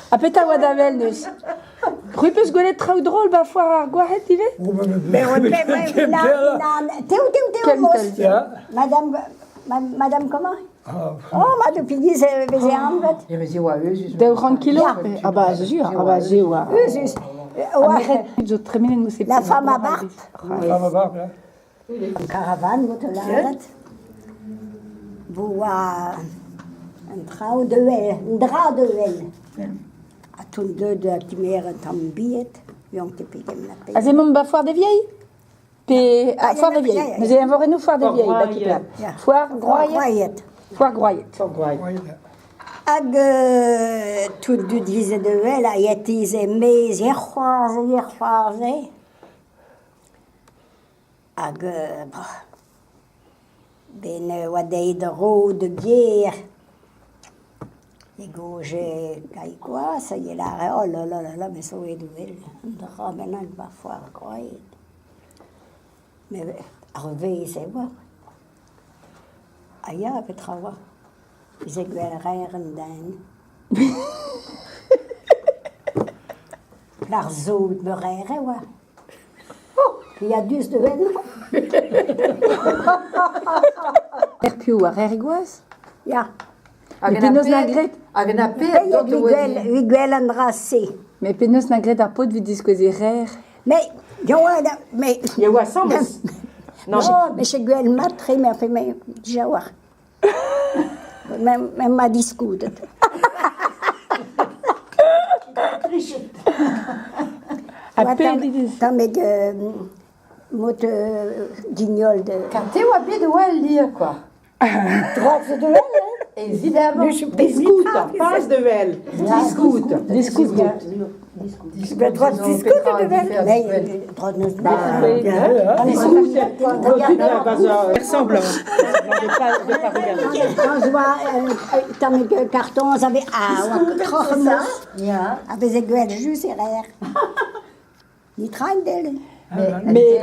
Apeta wadavel neus. Ruipus golet traoù drôle ba foar ar gwaret ive? Mais on fait Théo Moss. Madame comment? Oh, madame Piggy, c'est Bézéan. Deu ran kilo? Ah bah, jure, ah bah, j'ai oua. La femme à barbe. Caravane, votre ladet. Vous un trau de wel, un drap de wel. A tout deux de qui mère un tambiet, yon te pigem la paix. Azemom ba foar de vieilles? Pe foar de vieilles. Nous avons voré nous foar de vieilles, ba kipla. Foar groyet. Foar groyet. Hag tout de disait de wel a yetize mais yerchoarze. Hag ben wadei de ro de guerre. Et gauche, quoi, ça y est là, oh là là là là, mais ça est doué, de ramener parfois, quoi. Mais arrivé, c'est bon. Aïe, Petrova, ils aiguillent rien d'un. L'arzo me rire, ouais. Il y a 10 de vêtements. Erpiou a rerigouaz? Ya. Mais penos na gret? Hag a pe, Wiguel Andrassé. Mais penos na gret ar pot vid diskoze rer? Mais, mais. Il y a ensemble. Non, mais chez Guel Matre, mais fait, mais, déjà, même ma discute. T'as mes mots guignol de. Quand t'es au pied de Well dire quoi? Droite de elle, hein? Évidemment. Discute, pas de vel. Discute. Discute. Droite discute de elle. Mais droite de Ressemblant. De pas regarder. Quand je vois, t'as mes cartons, ça avait avec des gueules juste derrière. Ils traînent d'elle. Mais